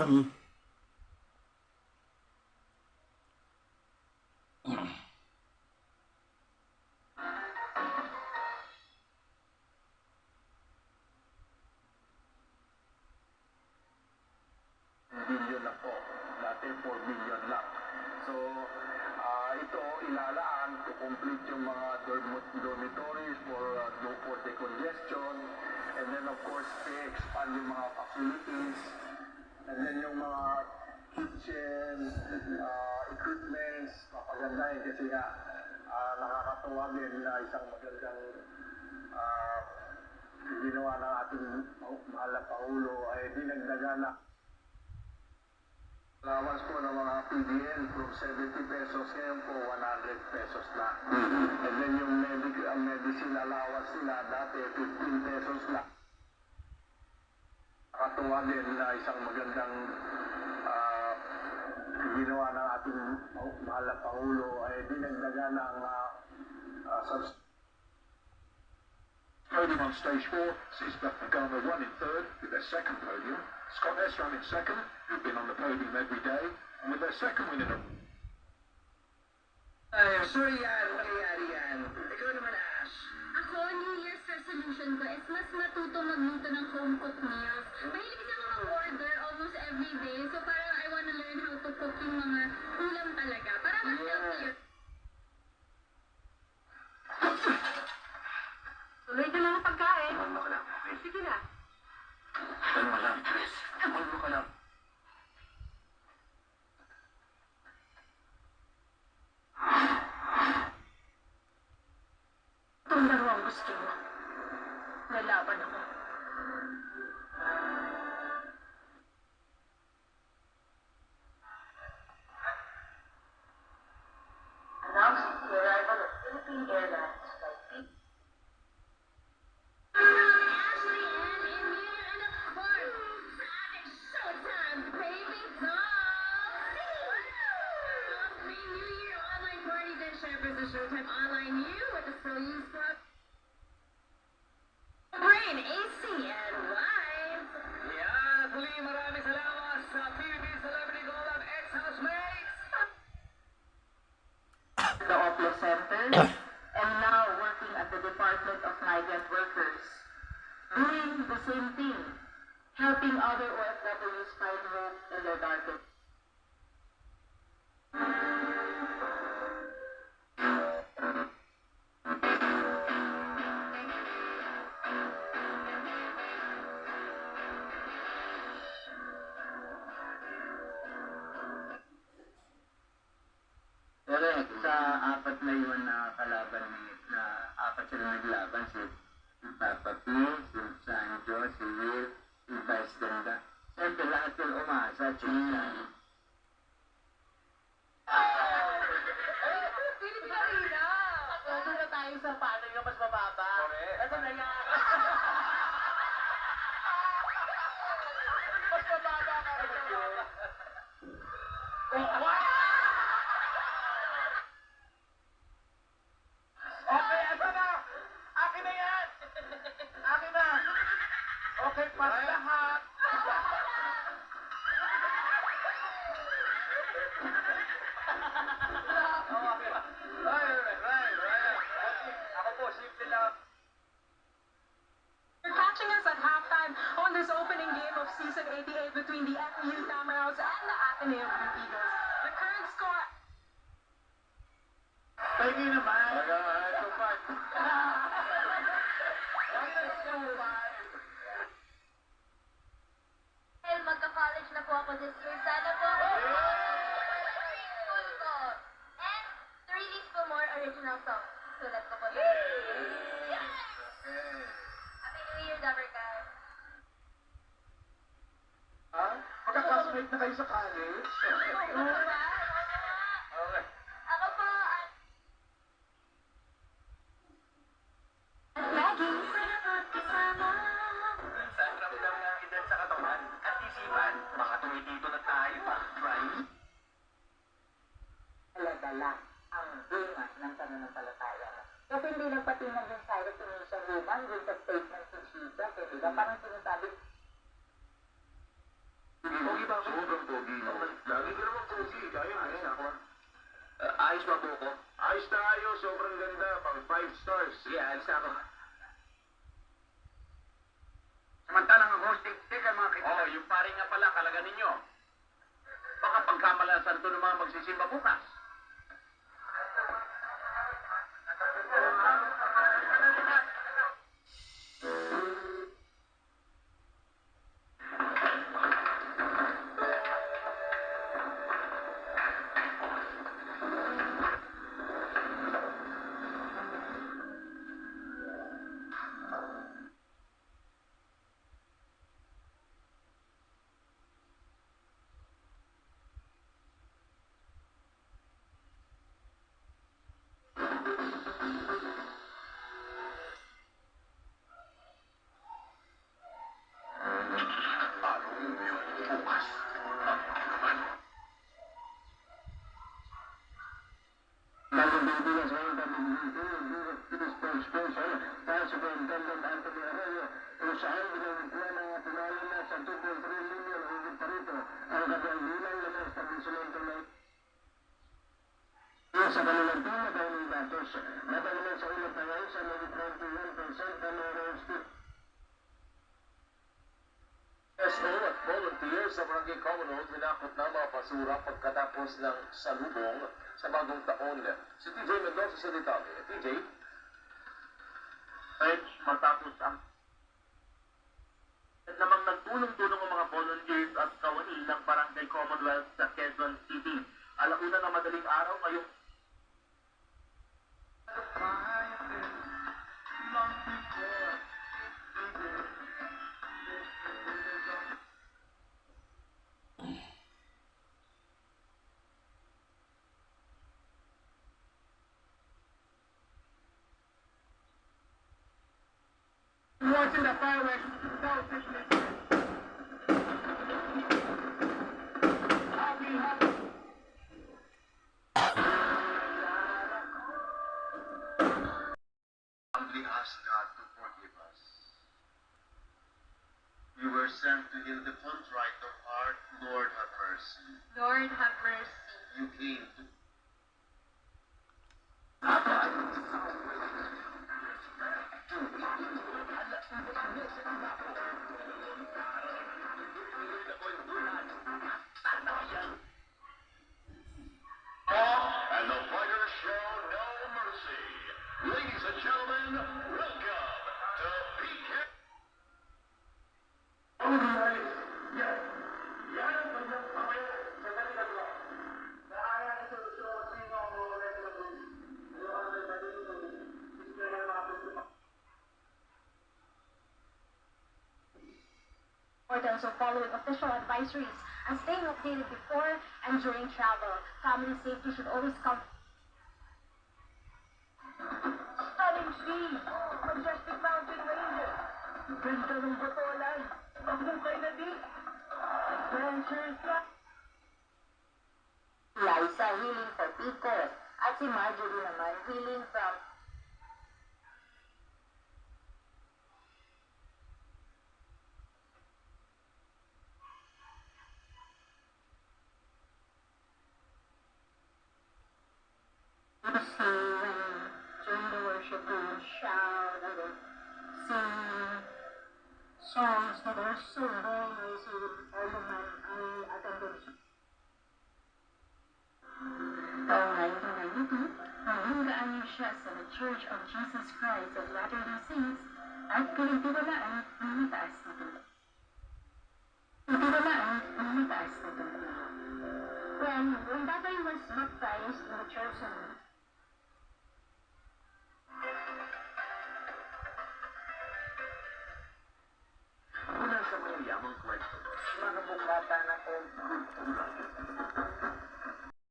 billion na po. Dati 4 billion lang. So, ito ilalaan to complete yung mga dormitories for decongestion, and then of course i-expand yung mga facilities, and then yung mga kitchen equipments papagandahin kasi nga nakakatuwa din na isang magandang ginawa ng ating mahal na Pangulo ay dinagdagan na allowance po ng mga PDL from 70 pesos ngayon po 100 pesos na. And then yung medicine allowance nila dati 15 pesos na. Nakatuwa din na isang magandang ginawa ng ating mahal na Pangulo ay dinagdagan ng Podium on stage 4 sees Beth Magana won in third with their second podium. Scott Esram in second, who've been on the podium every day, and with their second win in a... Ay, sorry yan, mangyayari yan. Ikaw naman, Ash. Ako, New Year's resolution ko is mas matuto magluto ng home-cooked meals. Mahilig kasi ako mag-order almost every day. So parang I wanna learn how to cook yung mga ulam talaga. Para mas healthier. Tuloy ka lang ang pagkain. Kalma ka lang, okay? Sige na. Kalma lang, Chris. Kalma ka lang. Itong laro ang gusto mo. Nalaban ako. Announcing the arrival of Philippine Airlines flight Ashley Ann in here, and of course, Saturday Showtime, baby doll! May New Year online party that shares the Showtime online you with the Soyuz Club. Brain, AC, and Wise. Yan, muli maraming salamat sa TV Celebrity Collab ex-housemates. the Oplo Center, and now working at the Department of Migrant Workers, doing the same thing, helping other OFWs find hope in their darkest. Correct. Sa apat na yun na kalaban na apat sila naglaban, si Papa P, si Sanjo, si Will, si Vice Ganda. Siyempre lahat yung umasa, Chinsan. Pilit ka rin na! Doon na tayo sa paano yung mas mababa. Ito na yan. Mas mababa ka rin. Okay, ito na! Akin na yan! Akin na! Okay, pas lahat! Ako po, simple lang. You're catching us at halftime on this opening game of season 88 between the FU Tamaraws and the Ateneo Blue Eagles. The current score... Pahingi naman! Dahil magka-college na po ako this year, sana po school ko. And to release po more original songs. Sulat ko po. Happy New Year, Dabber guys. Ha? Magka-classmate na kayo sa college? Oo ba? Okay. Ako po, Sa ramdam ng edad sa katawan at isipan, baka tumitito na tayo pa. Try. Dala ang bunga ng pananampalataya. Kasi hindi lang patingnan din sa definition human, dun sa statement ni Jesus, eh, di ba? Parang sinasabi, Pogi ba ako Sobrang pogi mo. Lagi ka naman pogi. Kaya mo yan. Ako. Ayos ba po ko? Ayos na ayos. Sobrang ganda. Pang 5 stars. Sige, ayos na ako. Samantalang ang hosting stick ang mga kaibigan. Oh, yung paring nga pala, kalaga ninyo. Baka pagkamalasan to ng mga magsisimba bukas. Sa kanilang pinagawang datos, natanggal sa ulang pangay sa 91% ng mga hosting. SO at volunteers sa Barangay Commonwealth hinakot na mga basura pagkatapos ng salubong sa bagong taon. Si TJ Mendoza sa detalye. TJ? Matapos ang at namang nagtulong-tulong ang mga volunteers at kawain ng Barangay Commonwealth sa Quezon City. Alauna na madaling araw ngayong watching the fireworks. Humbly ask God to forgive us. We were sent to heal the contrite of heart. Lord, have mercy. Lord, have mercy. You came to and the fighters show no mercy. Ladies and gentlemen, welcome to PK. Importance of following official advisories and staying updated before and during travel. Family safety should always come. Stunning views, majestic mountain ranges, ganda ng Botolan, magbukay na di, adventures na. Liza healing for Peter. At si Marjorie naman healing from during the worship we shout and then sing songs that are so very noisy with all the man I attended. Taong 1992, nangunggaan niya siya sa The Church of Jesus Christ of Latter-day Saints at pinagtiwalaan ng mataas na tuloy. When Tatay was baptized in the chosen Una sa mayamang kwento, mga bukata na kung